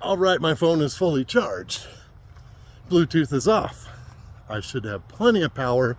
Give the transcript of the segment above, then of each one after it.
All right, my phone is fully charged. Bluetooth is off. I should have plenty of power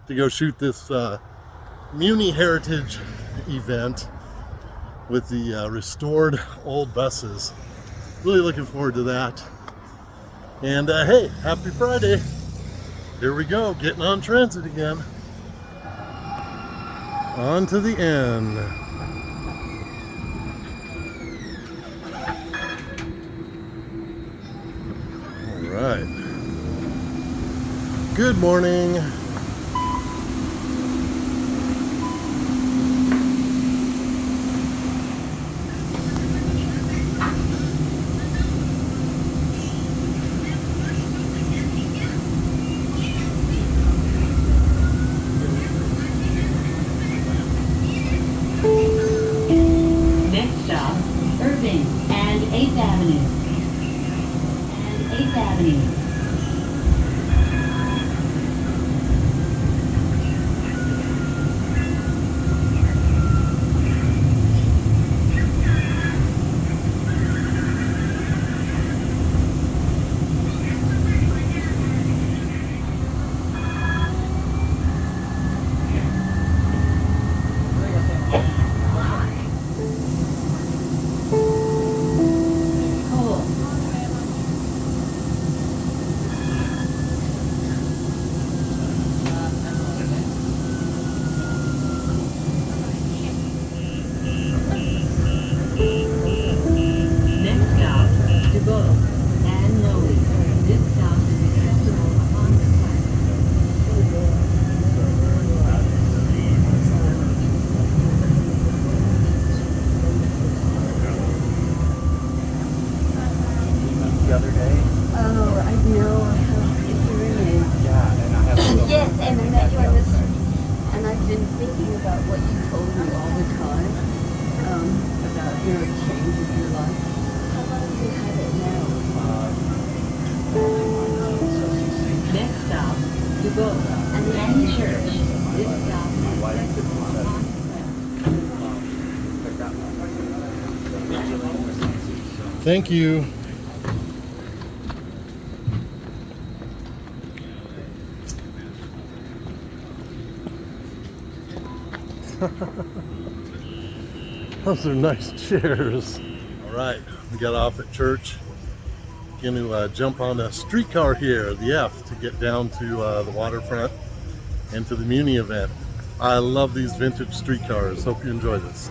to go shoot this MUNI Heritage event with the restored old buses. Really looking forward to that. And hey, happy Friday. Here we go, getting on transit again. On to the end. All right. Good morning. Next stop, Irving and 8th Avenue. And 8th Avenue. The other day. Oh, I know. It's really Yeah, and I have a little yes, and I met you on this, and I've been thinking about what you told me all the time, about your change of your life. How long do you have it now? Next stop, Dubois and Church. This stop my wife did Thank you. Those are nice chairs. All right, we got off at church. Going to jump on a streetcar here, the F, to get down to the waterfront and to the MUNI event. I love these vintage streetcars. Hope you enjoy this.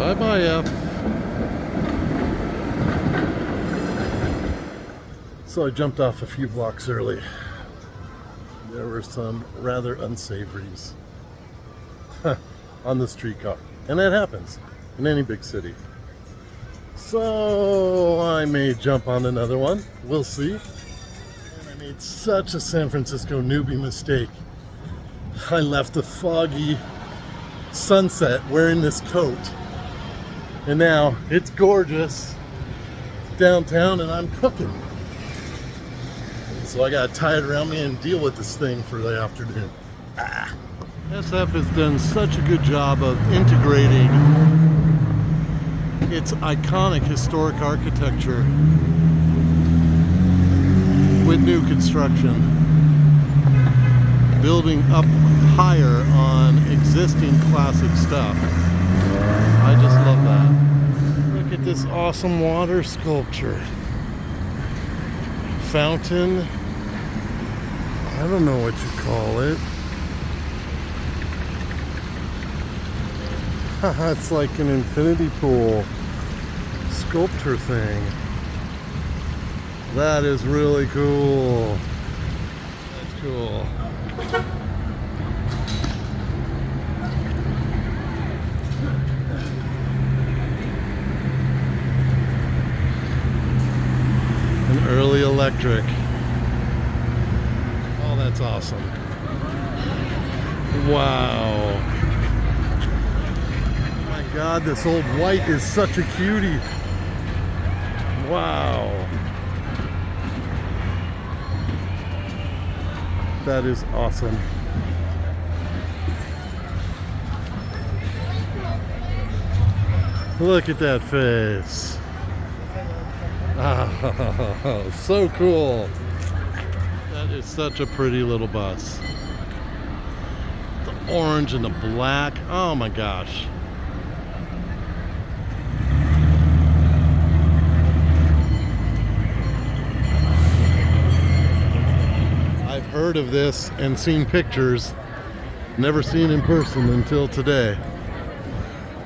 Bye-bye, F. So I jumped off a few blocks early. There were some rather unsavories on the streetcar. And that happens in any big city. So I may jump on another one. We'll see. And I made such a San Francisco newbie mistake. I left the foggy sunset wearing this coat. And now it's gorgeous. downtown and I'm cooking. So I gotta tie it around me and deal with this thing for the afternoon. SF has done such a good job of integrating its iconic historic architecture with new construction, building up higher on existing classic stuff. I just love that. Look at this awesome water sculpture. Fountain. I don't know what you call it. It's like an infinity pool sculpture thing. That is really cool. That's cool. An early electric. Oh, that's awesome. Wow. God, this old white is such a cutie. Wow. That is awesome. Look at that face. Oh, so cool. That is such a pretty little bus. The orange and the black. Oh my gosh. Heard of this and seen pictures, never seen in person until today.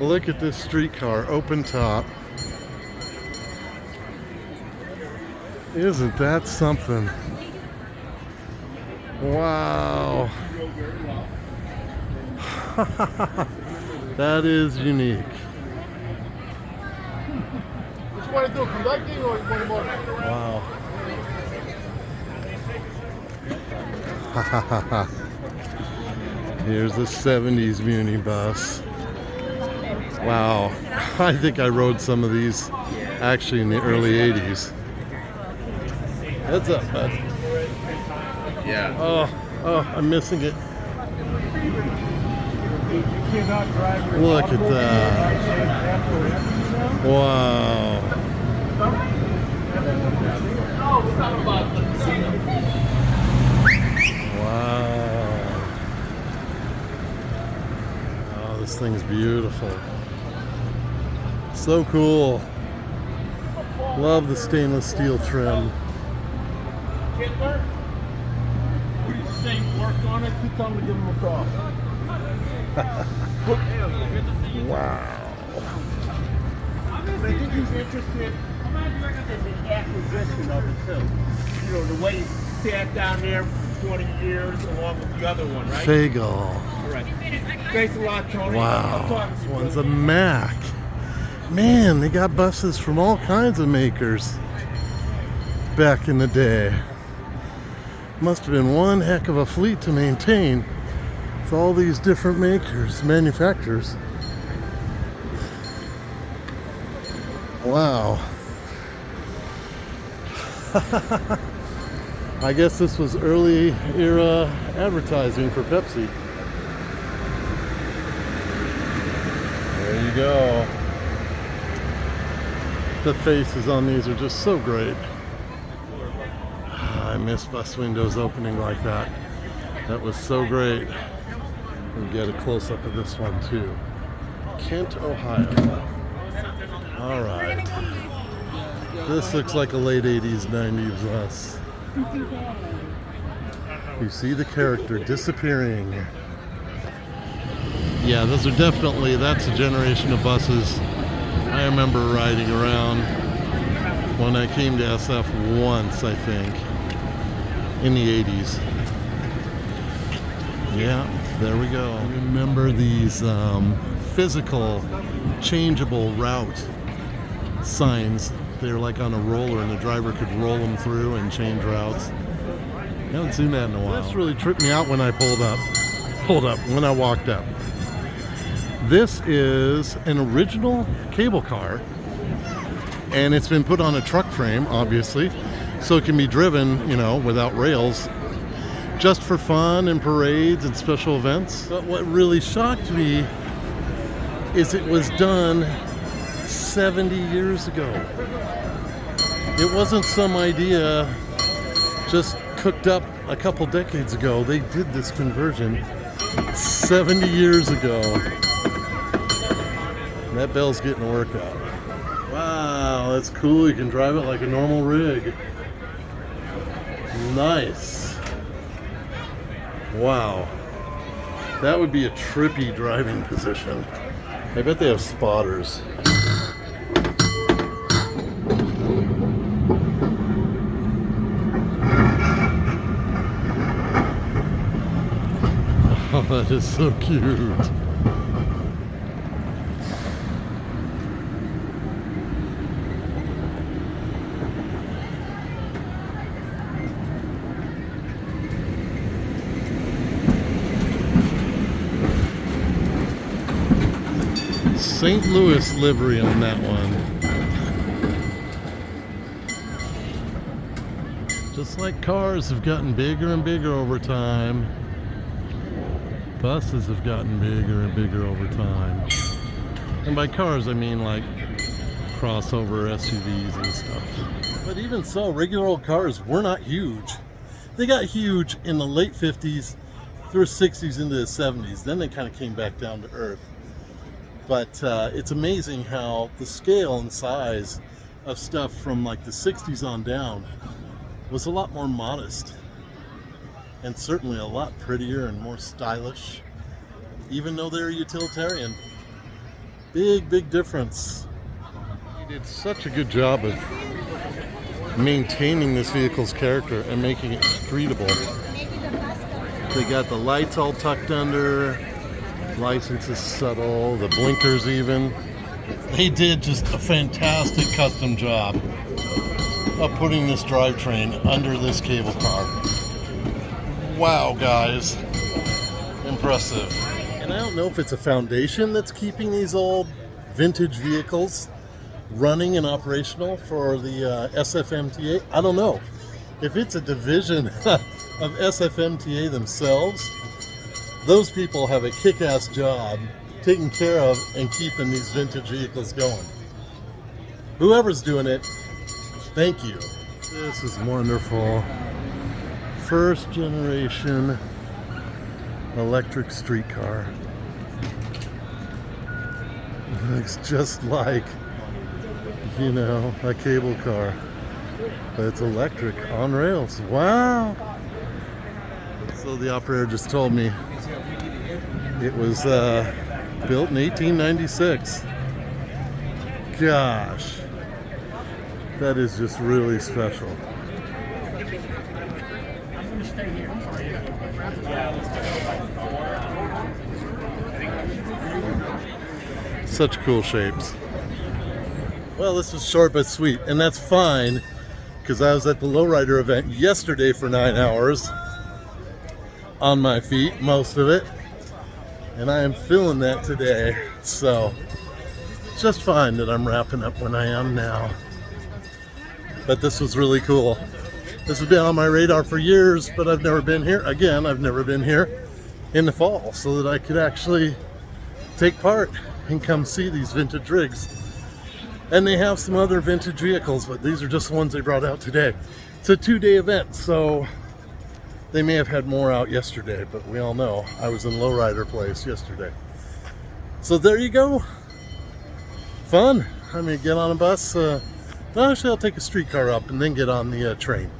Look at this streetcar, open top. Isn't that something? Wow. That is unique. What you want to do, conducting or you want more? Wow. Here's the 70s Muni bus. Wow. I think I rode some of these actually in the early 80s. Heads up, bud. Yeah. Oh, I'm missing it. Look at that. Wow. Wow. Oh, this thing's beautiful. So cool. Love the stainless steel trim. What do you say? Work on it. You tell me to give him a call. Wow. I think he's interested in the acquisition of it too. You know, the way he sat down there for 20 years along with the other one, right? Fagel. Right. Thanks a lot, Tony. Wow. This one's a Mack. Man, they got buses from all kinds of makers back in the day. Must have been one heck of a fleet to maintain with all these different makers, manufacturers. Wow. I guess this was early era advertising for Pepsi. There you go. The faces on these are just so great. I miss bus windows opening like that. That was so great. We'll get a close-up of this one too. Kent, Ohio. All right. This looks like a late 80s, 90s bus. You see the character disappearing. Yeah, those are definitely, that's a generation of buses I remember riding around when I came to SF once, I think, in the 80s. Yeah, there we go. I remember these physical changeable route signs. They're like on a roller and the driver could roll them through and change routes. I haven't seen that in a while. This really tripped me out when I when I walked up. This is an original cable car And it's been put on a truck frame, obviously, so it can be driven, you know, without rails, just for fun and parades and special events. But what really shocked me is it was done 70 years ago. It wasn't some idea just cooked up a couple decades ago. They did this conversion 70 years ago. And that bell's getting a workout. Wow, that's cool. You can drive it like a normal rig. Nice. Wow. That would be a trippy driving position. I bet they have spotters. Oh, that is so cute. St. Louis livery on that one. Just like cars have gotten bigger and bigger over time, buses have gotten bigger and bigger over time. And by cars, I mean like crossover SUVs and stuff. But even so, regular old cars were not huge. They got huge in the late 50s through 60s into the 70s. Then they kind of came back down to earth. But it's amazing how the scale and size of stuff from like the 60s on down was a lot more modest. And certainly a lot prettier and more stylish, even though they're utilitarian. Big, big difference. He did such a good job of maintaining this vehicle's character and making it streetable. They got the lights all tucked under, license is subtle, the blinkers even. They did just a fantastic custom job of putting this drivetrain under this cable car. Wow, guys. Impressive. And I don't know if it's a foundation that's keeping these old vintage vehicles running and operational for the SFMTA. I don't know. If it's a division of SFMTA themselves, those people have a kick-ass job taking care of and keeping these vintage vehicles going. Whoever's doing it, thank you. This is wonderful. First generation electric streetcar. Looks just like, you know, a cable car. But it's electric on rails. Wow! So the operator just told me it was built in 1896. Gosh, that is just really special. Such cool shapes. Well, this was short but sweet, and that's fine because I was at the lowrider event yesterday for 9 hours on my feet, most of it, and I am feeling that today. So just fine that I'm wrapping up when I am now. But this was really cool. This has been on my radar for years, but I've never been here. Again, I've never been here in the fall so that I could actually take part and come see these vintage rigs. And they have some other vintage vehicles, but these are just the ones they brought out today. It's a 2-day event, so they may have had more out yesterday, but we all know I was in lowrider place yesterday. So there you go. Fun. I'm gonna get on a bus. Well, actually, I'll take a streetcar up and then get on the train.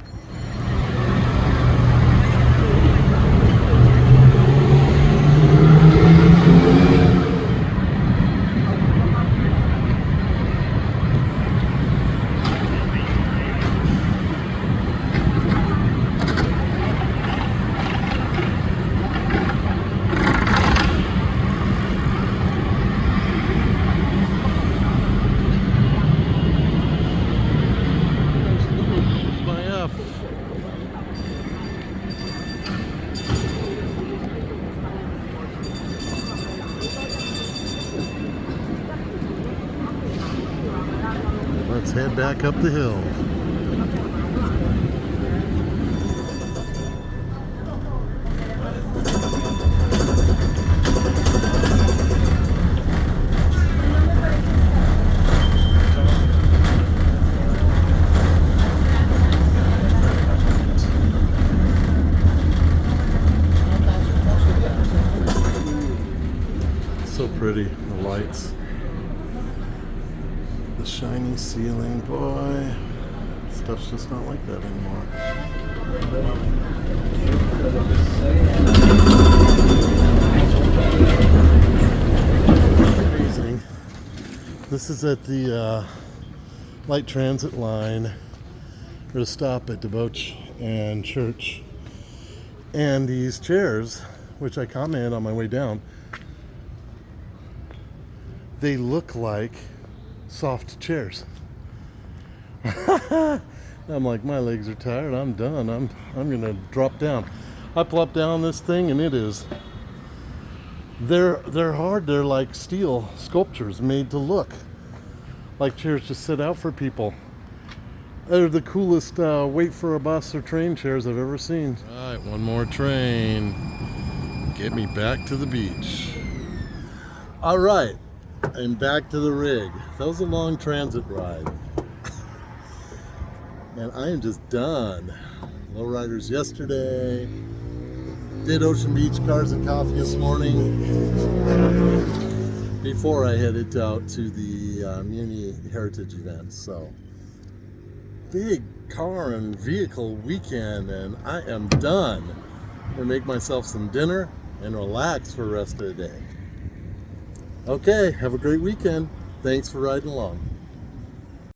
heading back up the hill. So pretty, the lights. The shiny ceiling, boy. Stuff's just not like that anymore. Amazing. This is at the light transit line. There's a stop at Debauch and Church. And these chairs, which I commented on my way down, they look like soft chairs. I'm like, my legs are tired. I'm done. I'm gonna drop down. I plop down this thing, and it is. They're hard. They're like steel sculptures made to look like chairs to sit out for people. They're the coolest wait for a bus or train chairs I've ever seen. All right, one more train. Get me back to the beach. All right. I'm back to the rig. That was a long transit ride. Man, I am just done. Lowriders yesterday. Did Ocean Beach Cars and Coffee this morning before I headed out to the MUNI Heritage event. So, big car and vehicle weekend, and I am done. I'm gonna make myself some dinner and relax for the rest of the day. Okay, have a great weekend. Thanks for riding along.